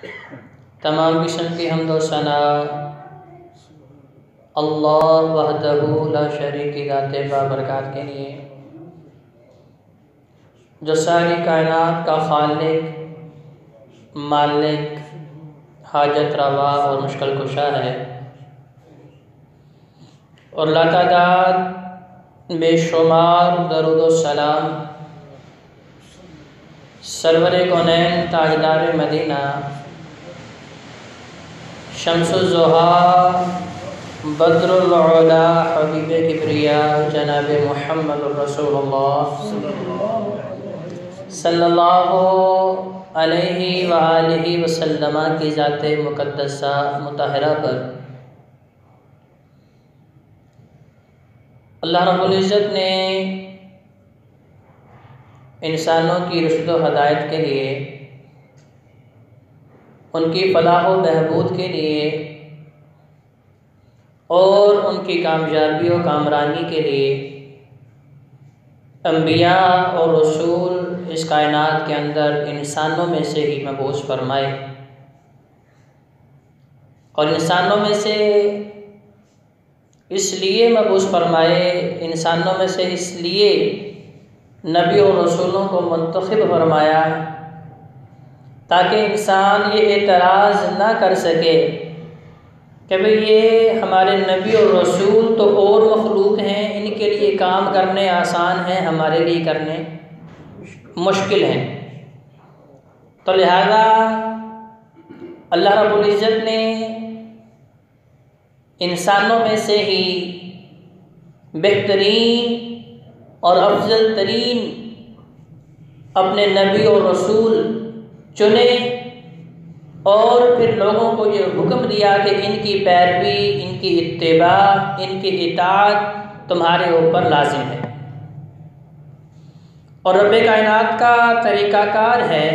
तमाम किस्म की हम्द व सना अल्लाह वहदहू ला शरीक ज़ाते बाबरकात के लिए, जो सारी कायनात का खालिक, मालिक, हाजत रवा और मुश्किल कुशा है। और लातादाद बेशुमार दरूद व सलाम सरवरे कौनैन ताजदार मदीना शम्सुज़्ज़ोहा बद्रुल उला हबीब किब्रिया जनाब मुहम्मद रसूलुल्लाह सल्लल्लाहु अलैहि व आलिहि वसल्लम की ज़ाते मुक़द्दसा मुताहरा पर अल्लाह रब्बुल इज़्ज़त ने इंसानों की रुश्द व हदायत के लिए, उनकी फलाह व बहबूद के लिए और उनकी कामयाबी और कामरानी के लिए अंबिया और रसूल इस कायनात के अंदर इंसानों में से ही मबूस फरमाए। और इंसानों में से इसलिए मबूस फरमाए, इंसानों में से इसलिए नबी और रसूलों को मुंतखब फरमाया ताकि इंसान ये एतराज़ ना कर सके कि भाई ये हमारे नबी और रसूल तो और मखलूक हैं, इनके लिए काम करने आसान हैं, हमारे लिए करने मुश्किल हैं। तो लिहाजा अल्लाह रब्बुल इज़्ज़त ने इंसानों में से ही बेहतरीन और अफजल तरीन अपने नबी और रसूल चुने और फिर लोगों को ये हुक्म दिया कि इनकी पैरवी, इनकी इत्तिबा, इनकी इताअत तुम्हारे ऊपर लाजिम है। और रब कायनात का तरीक़ाकार है,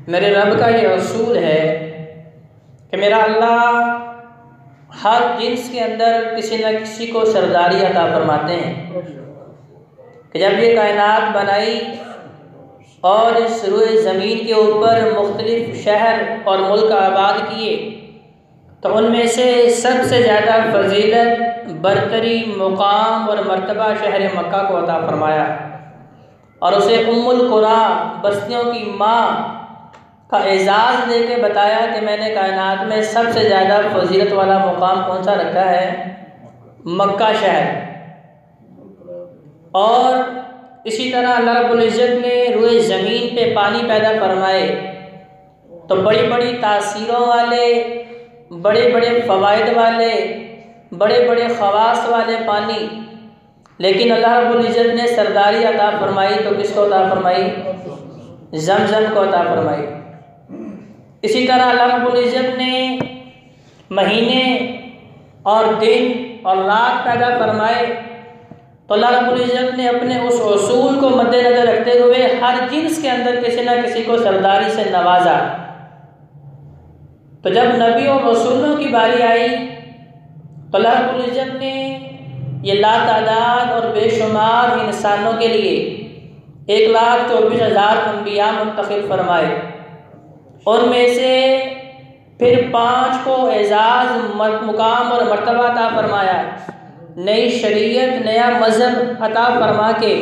मेरे रब का ये असूल है कि मेरा अल्लाह हर जिन्स के अंदर किसी न किसी को सरदारी अता फरमाते हैं कि जब ये कायनात बनाई और इस रुए ज़मीन के ऊपर मुख्तलिफ शहर और मुल्क आबाद किए तो उनमें से सबसे ज़्यादा फजीलत, बरतरी, मुकाम और मर्तबा शहर मक्का को अता फरमाया और उसे उम्मुल कुरा, बस्तियों की माँ का एजाज़ दे के बताया कि मैंने कायनात में सबसे ज़्यादा फजीलत वाला मुकाम कौन सा रखा है? मक्का शहर। और इसी तरह अल्लाह रब्बुल इज़्ज़त ने रुए ज़मीन पे पानी पैदा फरमाए तो बड़ी बड़ी तासीरों वाले, बड़े बड़े फ़वाइद वाले, बड़े बड़े ख़वास वाले पानी, लेकिन अल्लाह रब्बुल इज़्ज़त ने सरदारी अता फरमाई तो किसको अता फरमाई? ज़मज़म को अता फरमाई। इसी तरह अल्लाह रब्बुल इज़्ज़त ने महीने और दिन और रात पैदा फरमाए तो अल्लाह रब्बुल इज़्ज़त ने अपने उस उसूल को मद्देनज़र रखते हुए हर जिन्स के अंदर किसी न किसी को सरदारी से नवाजा। तो जब नबी और रसूलों की बारी आई तो अल्लाह रब्बुल इज़्ज़त ने ये लातादाद और बेशुमार इंसानों के लिए 1,24,000 अंबिया मुंतखब फरमाए। उनमें से फिर 5 को एजाज़, मुकाम और मर्तबा अता फरमाया, नई शरीयत, नया मज़हब अता फरमा के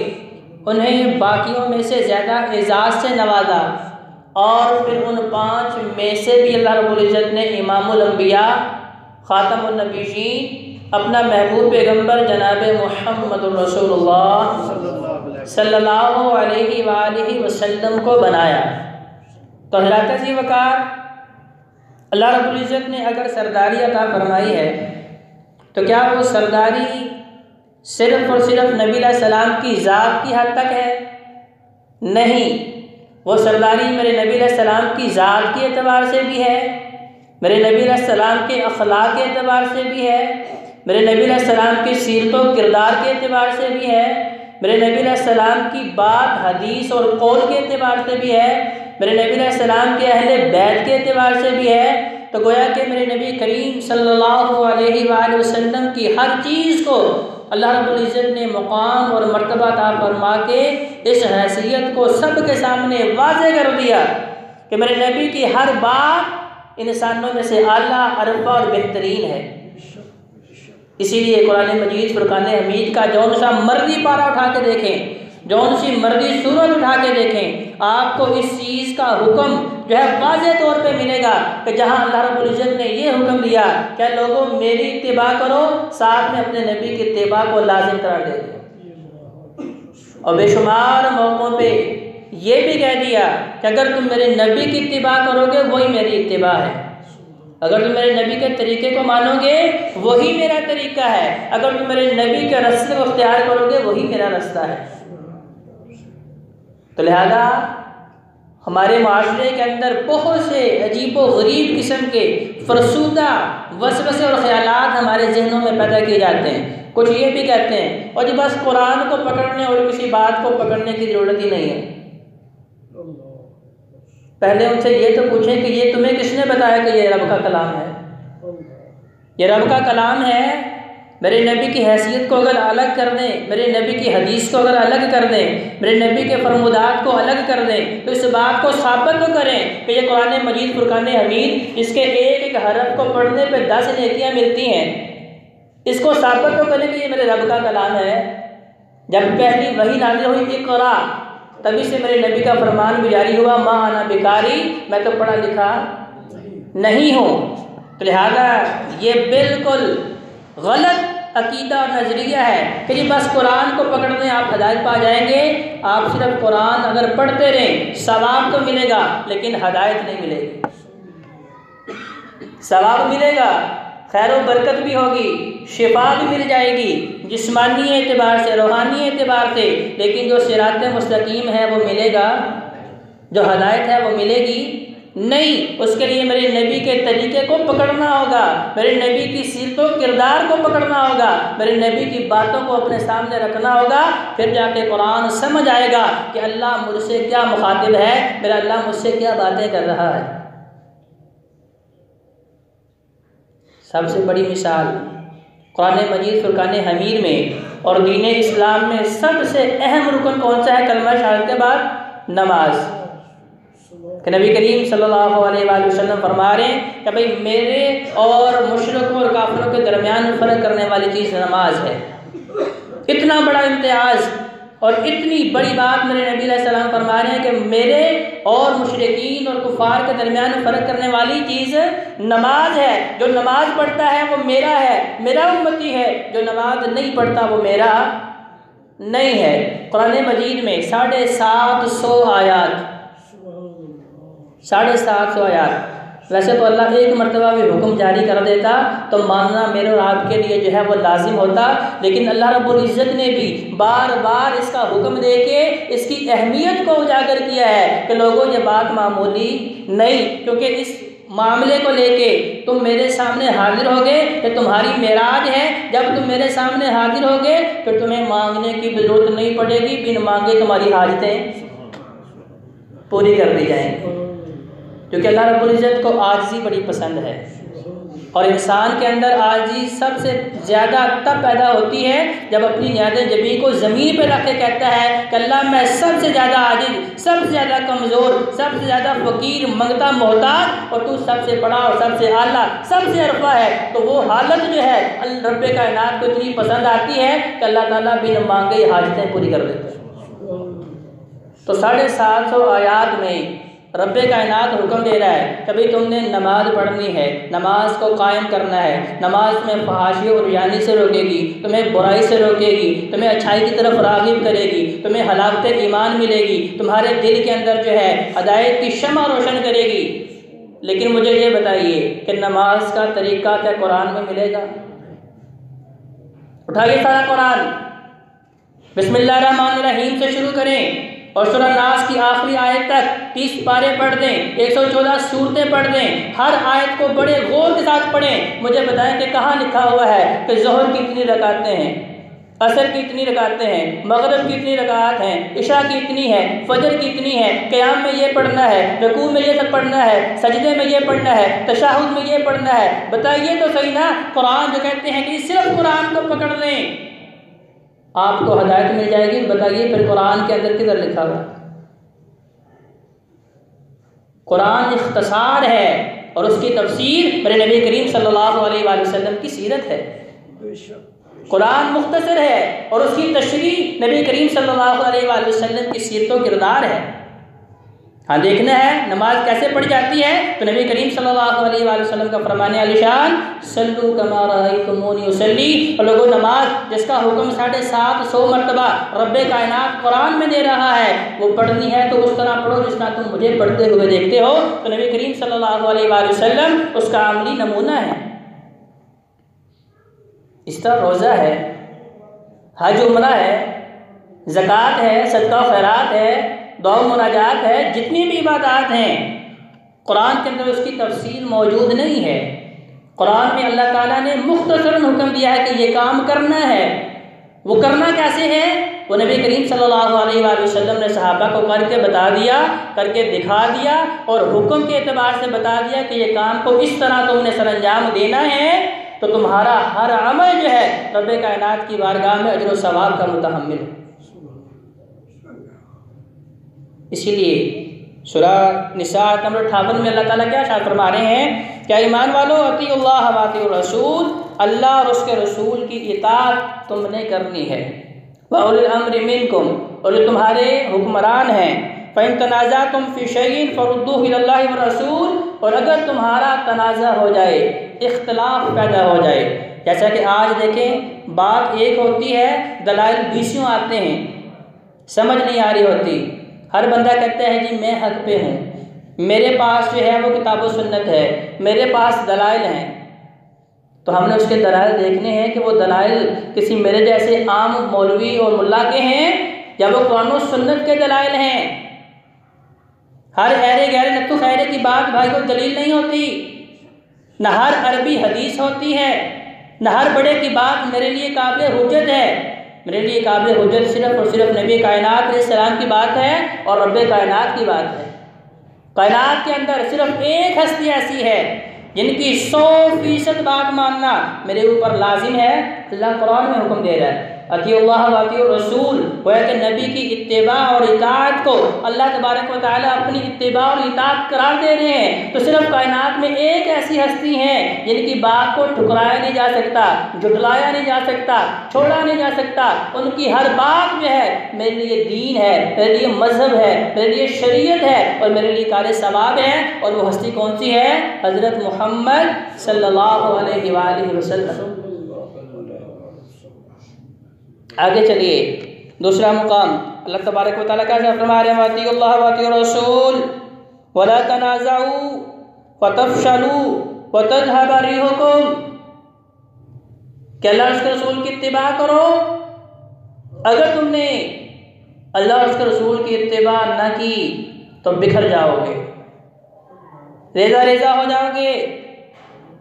उन्हें बाकियों में से ज़्यादा एजाज़ से नवाजा। और फिर उन 5 में से भी अल्लाह रब्बुल इज़्ज़त ने इमामुल अंबिया, ख़ातमुन नबीयीन, अपना महबूब पैगम्बर जनाब मुहम्मद रसूलुल्लाह सल्लल्लाहु अलैहि व आलिहि वसल्लम को बनाया। तो हज़रत जी वक़ार अल्लाह रब्बुल इज़्ज़त ने अगर सरदारी अता फरमाई है तो क्या वो सरदारी सिर्फ़ और सिर्फ नबी अलैहिस्सलाम की ज़ात की हद तक है? नहीं, वो सरदारी मेरे नबी अलैहिस्सलाम की ज़ात के एतबार से भी है, मेरे नबी अलैहिस्सलाम के अखलाक के एतबार से भी है, मेरे नबी अलैहिस्सलाम के सीरत व किरदार के एतबार से भी है, मेरे नबी अलैहिस्सलाम की बात, हदीस और कौल के एतबार से भी है, मेरे नबी अलैहिस्सलाम के अहले बैत के एतबार से भी है। तो गोया कि मेरे नबी करीम सल्लल्लाहु अलैहि वसल्लम की हर चीज़ को अल्लाह रब्बुल इज़्ज़त ने मुकाम और मर्तबा अता फरमा के इस हैसियत को सब के सामने वाज़े कर दिया कि मेरे नबी की हर बात इंसानों में से आला, अरफा और बेहतरीन है। इसीलिए कुरान मजीद फुरकान हमीद का जौन सा मर्जी पारा उठा के देखें, जौन सी मर्जी सूरत उठा के देखें, आपको इस चीज़ का हुक्म जो है वाज़ेह तौर पे मिलेगा कि जहाँ अल्लाह रब्बुल इज़्ज़त ने ये हुक्म दिया क्या लोगों मेरी इत्तिबा करो, साथ में अपने नबी की इत्तिबा को लाजिम करार दे दो। और बेशुमार मौक़ों पे ये भी कह दिया कि अगर तुम मेरे नबी की इत्तिबा करोगे वही मेरी इत्तिबा है, अगर तुम मेरे नबी के तरीके को मानोगे वही मेरा तरीका है, अगर तुम मेरे नबी के रास्ते को अख्तियार करोगे वही मेरा रास्ता है। तो लिहाजा हमारे माशरे के अंदर बहुत से अजीब व गरीब किस्म के फरसूदा वसवसे और ख्यालात हमारे जहनों में पैदा किए जाते हैं। कुछ ये भी कहते हैं और जी बस कुरान को पकड़ने और किसी बात को पकड़ने की ज़रूरत ही नहीं है। पहले उनसे ये तो पूछें कि ये तुम्हें किसने बताया कि ये रब का कलाम है? ये रब का कलाम है। मेरे नबी की हैसियत को अगर अलग कर दें, मेरे नबी की हदीस को अगर अलग कर दें, मेरे नबी के फरमुदात को अलग कर दें, तो इस बात को साबित तो करें कि ये कुरान मजीद फुरकान हमीद इसके एक एक हरफ को पढ़ने पे 10 नेकियां मिलती हैं। इसको साबित तो करें कि ये मेरे रब का कलाम है। जब पहली वही नाज़िल हुई इक़रा, तभी से मेरे नबी का फरमान भी जारी हुआ, माँ आना बेकारी, मैं तो पढ़ा लिखा नहीं हूँ। तो लिहाजा ये बिल्कुल गलत अकीदा और नज़रिया है कि जी बस कुरान को पकड़ने आप हदायत पा जाएंगे। आप सिर्फ कुरान अगर पढ़ते रहें सवाब तो मिलेगा, लेकिन हदायत नहीं मिलेगी। सवाब मिलेगा, खैर व बरकत भी होगी, शिफा भी मिल जाएगी जिस्मानी एतबार से, रूहानी एतबार से, लेकिन जो सिरात मुस्तकीम है वो मिलेगा, जो हदायत है वो मिलेगी नहीं। उसके लिए मेरे नबी के तरीके को पकड़ना होगा, मेरे नबी की सीरत व किरदार को पकड़ना होगा, मेरे नबी की बातों को अपने सामने रखना होगा। फिर जाके कुरान समझ आएगा कि अल्लाह मुझसे क्या मुखातिब है, मेरा अल्लाह मुझसे क्या बातें कर रहा है। सबसे बड़ी मिसाल कुरान मजीद फुरकान हमीद में और दीन इस्लाम में सबसे अहम रुकन कौन सा है? कलमा शहादत के बाद नमाज। कि नबी करीम सल्लल्लाहु अलैहि वसल्लम फरमा रहे हैं कि भाई मेरे और मुशरिकों और काफिरों के दरमियान फ़र्क करने वाली चीज़ नमाज है। इतना बड़ा इम्तियाज़ और इतनी बड़ी बात मेरे नबी अलैहि सलाम फरमा रहे हैं कि मेरे और मुशरिकीन और कुफार के दरमियान फ़र्क करने वाली चीज़ नमाज है। जो नमाज पढ़ता है वो मेरा है, मेरा उम्मती है, जो नमाज नहीं पढ़ता वो मेरा नहीं है। कुरान मजीद में 750 आयात, 750 आयात। वैसे तो अल्लाह एक मरतबा भी हुक्म जारी कर देता तो मानना मेरे और आपके लिए जो है वो लाजिम होता, लेकिन अल्लाह रब्बुल इज़्ज़त ने भी बार बार इसका हुक्म दे के इसकी अहमियत को उजागर किया है कि लोगों ये बात मामूली नहीं, क्योंकि इस मामले को लेके तुम मेरे सामने हाजिर होगे कि तुम्हारी मेराज है। जब तुम मेरे सामने हाजिर होगे फिर तुम्हें मांगने की ज़रूरत नहीं पड़ेगी, बिन मांगे तुम्हारी हाजतें पूरी कर दी जाएंगी। क्योंकि अल्लाह रब्बुल इज़्ज़त को आजिज़ी बड़ी पसंद है और इंसान के अंदर आजिज़ी सबसे ज़्यादा तब पैदा होती है जब अपनी नियाज़ जबी को ज़मीन पर रख के कहता है कि अल्लाह मैं सबसे ज़्यादा आजिज़, सबसे ज़्यादा कमज़ोर, सबसे ज़्यादा फ़कीर, मंगता, मोहताज, और तू सबसे बड़ा और सबसे आला, सबसे अरफा है। तो वो हालत जो है रब्बे कायनात को इतनी पसंद आती है कि अल्लाह ताला बिन मांगे हाजतें पूरी कर देते हैं। तो 750 आयात में रब्बे कायनात हुक्म दे रहा है कि भाई तुमने नमाज पढ़नी है, नमाज को कायम करना है। नमाज में फहाशी और रियानी से रोकेगी, तुम्हें बुराई से रोकेगी, तुम्हें अच्छाई की तरफ राग़िब करेगी, तुम्हें हलावत ईमान मिलेगी, तुम्हारे दिल के अंदर जो है हदायत की शम्मा रोशन करेगी। लेकिन मुझे ये बताइए कि नमाज का तरीका क्या कुरान में मिलेगा? उठाइए सारा कुरान, बिस्मिल्लाहिर्रहमानिर्रहीम से शुरू करें और सूरह नास की आखिरी आयत तक 30 पारे पढ़ दें, 114 सूरतें पढ़ दें। हर आयत को बड़े गौर के साथ पढ़ें। मुझे बताएं कि कहाँ लिखा हुआ है कि ज़ोहर की इतनी रकातें हैं, असर की इतनी रकातें हैं, मगरिब की इतनी रकात हैं, इशा की इतनी है, फजर की इतनी है, क़याम में ये पढ़ना है, रुकू में ये सब पढ़ना है, सजदे में ये पढ़ना है, तशहुद में ये पढ़ना है। बताइए तो सही ना, कुरान जो कहते हैं कि सिर्फ कुरान को पकड़ लें आपको हदायत मिल जाएगी। बताइए फिर कुरान के अंदर किधर लिखा हुआ? कुरान इख्तसार है और उसकी तफसीर मेरे नबी करीम सल्लल्लाहु अलैहि वसल्लम की सीरत है। कुरान मुख्तसर है और उसकी तशरीह नबी करीम सल्लल्लाहु अलैहि वसल्लम की सीरत व किरदार है। हाँ, देखना है नमाज कैसे पढ़ी जाती है तो नबी करीम सल्लल्लाहु अलैहि वसल्लम का फरमाने आलिशान सल्लू कमा रअयतुमूनी उसल्ली, और लोगों नमाज जिसका हुक्म 750 मरतबा रब्बे कायनात कुरान में दे रहा है वो पढ़नी है तो उस तरह पढ़ो जिस तरह तुम मुझे पढ़ते हुए देखते हो। तो नबी करीम सल्लल्लाहु अलैहि वसल्लम उसका अमली नमूना है। इस तरह रोज़ा है, हज उम्रा है, ज़कात है, सदका खैरात है, दुआ मुनाजात है, जितनी भी इबादत हैं कुरान के अंदर उसकी तफसील मौजूद नहीं है। कुरान में अल्लाह ताला ने मुख्तसरन हुक्म दिया है कि ये काम करना है। वो करना कैसे है वो नबी करीम सल्लल्लाहु अलैहि वसल्लम ने सहाबा को करके बता दिया, करके दिखा दिया और हुक्म के एतबार से बता दिया कि ये काम को इस तरह तुमने सरअंजाम देना है तो तुम्हारा हर अमल जो है रब्बे कायनात की बारगाह में अजर व सवाब का मुतहम्मिल है। इसीलिए सूरह निसा नंबर 58 में अल्लाह ताला क्या इरशाद फरमा रहे हैं, क्या ईमान वालों अतीउल्लाह व अतीउर रसूल, अल्लाह और उसके रसूल की इताअत तुमने करनी है। व उलिल अम्रि मिनकुम, और जो तुम्हारे हुक्मरान हैं, फ़इन तनाज़अतुम फ़ी शैइन फरुद्दूहु इलल्लाहि व रसूल, और अगर तुम्हारा तनाज़ा हो जाए, इख्तिलाफ पैदा हो जाए, जैसा कि आज देखें बात एक होती है दलाइल 20 आते हैं, समझ नहीं आ रही होती। हर बंदा कहता है जी मैं हक पे हूँ, मेरे पास जो है वो किताब व सुन्नत है, मेरे पास दलाइल हैं। तो हमने उसके दलाइल देखने हैं कि वो दलाइल किसी मेरे जैसे आम मौलवी और मुल्ला के हैं या वो कुरान व सुन्नत के दलाइल हैं। हर ऐरे गैर नत्तु खैरे की बात भाई को दलील नहीं होती, न हर अरबी हदीस होती है, न हर बड़े की बात मेरे लिए काबिल हुज्जत है। मेरे लिए काबिल हुज्जत सिर्फ और सिर्फ नबी कायनात अलैहिस्सलाम की बात है और रब्बे कायनात की बात है। कायनात के अंदर सिर्फ एक हस्ती ऐसी है जिनकी 100% बात मानना मेरे ऊपर लाजिम है। अल्लाह कुरान में हुक्म दे रहा है अतीउल्लाह व अतीउर रसूल, गोया कि नबी की इत्तिबा और इताअत को अल्लाह तबारक व तआला अपनी इत्तिबा और इताअत करार दे रहे हैं। तो सिर्फ कायनात में एक ऐसी हस्ती है जिनकी बात को ठुकराया नहीं जा सकता, झुटलाया नहीं जा सकता, छोड़ा नहीं जा सकता। उनकी हर बात जो है मेरे लिए दीन है, मेरे लिए मजहब है, मेरे लिए शरीयत है और मेरे लिए कार सवाब है। और वो हस्ती कौन सी है? हज़रत मोहम्मद सल्लल्लाहु अलैहि वसल्लम। आगे चलिए, दूसरा मुकाम अल्लाह तबारक व तआला क्या फरमा रहे हैं, अतीउल्लाह व अतीउर रसूल वला तनाज़उ फतफशलू व तज़हब रिहुकुम, कि अल्लाह उसके रसूल की इत्तिबा करो। अगर तुमने अल्लाह उसके रसूल की इत्तिबा न की तो बिखर जाओगे, रेजा रेजा हो जाओगे,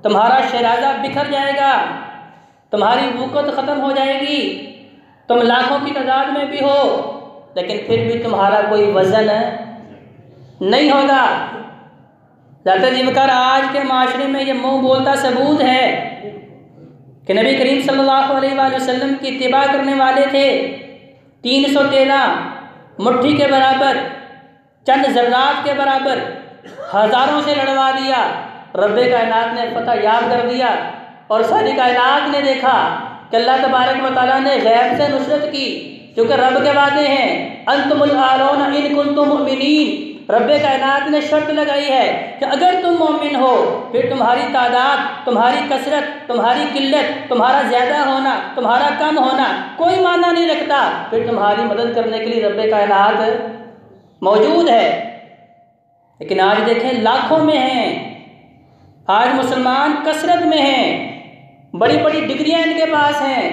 तुम्हारा शराजा बिखर जाएगा, तुम्हारी वक़्त ख़त्म हो जाएगी। तुम लाखों की तादाद में भी हो लेकिन फिर भी तुम्हारा कोई वज़न नहीं होगा। ज़ात ज़िक्र आज के माशरे में ये मुँह बोलता सबूत है कि नबी करीम सल्लल्लाहु अलैहि वसल्लम की इत्तिबा करने वाले थे 313 मुट्ठी के बराबर, चंद ज़र्रात के बराबर, हज़ारों से लड़वा दिया। रब्बे कायनात ने फतह याद कर दिया और सारी कायनात ने देखा कि अल्लाह तबारक व तआला ने गैब से नुसरत की, क्योंकि रब के वादे हैं अंतुमुल आलौना इन कुंतुम मुमिनीन। रब्बे कायनात ने शर्त लगाई है कि अगर तुम मोमिन हो फिर तुम्हारी तादाद, तुम्हारी कसरत, तुम्हारी किल्लत, तुम्हारा ज़्यादा होना, तुम्हारा कम होना कोई माना नहीं रखता, फिर तुम्हारी मदद करने के लिए रब्बे कायनात मौजूद है। लेकिन आज देखें लाखों में हैं, आज मुसलमान कसरत में हैं, बड़ी बड़ी डिग्रियां इनके पास हैं,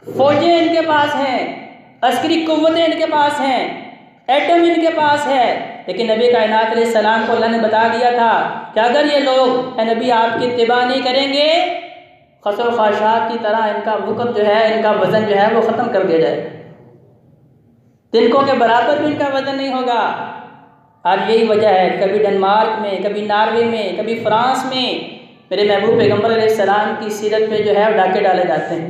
फौजें इनके पास हैं, अस्करी कुव्वतें इनके पास हैं, एटम इनके पास है। लेकिन नबी कायनात अलैहिस्सलाम को अल्लाह ने बता दिया था कि अगर ये लोग नबी आपकी इत्तिबा नहीं करेंगे खसर ख्वाहिशात की तरह इनका वक़्त जो है, इनका वज़न जो है वो ख़त्म कर दिया जाएगा, तिनकों के बराबर भी इनका वज़न नहीं होगा। आज यही वजह है कभी डेनमार्क में, कभी नॉर्वे में, कभी फ्रांस में मेरे महबूब पैगम्बर अलैहिस्सलाम की सीरत पे जो है डाके डाले जाते हैं।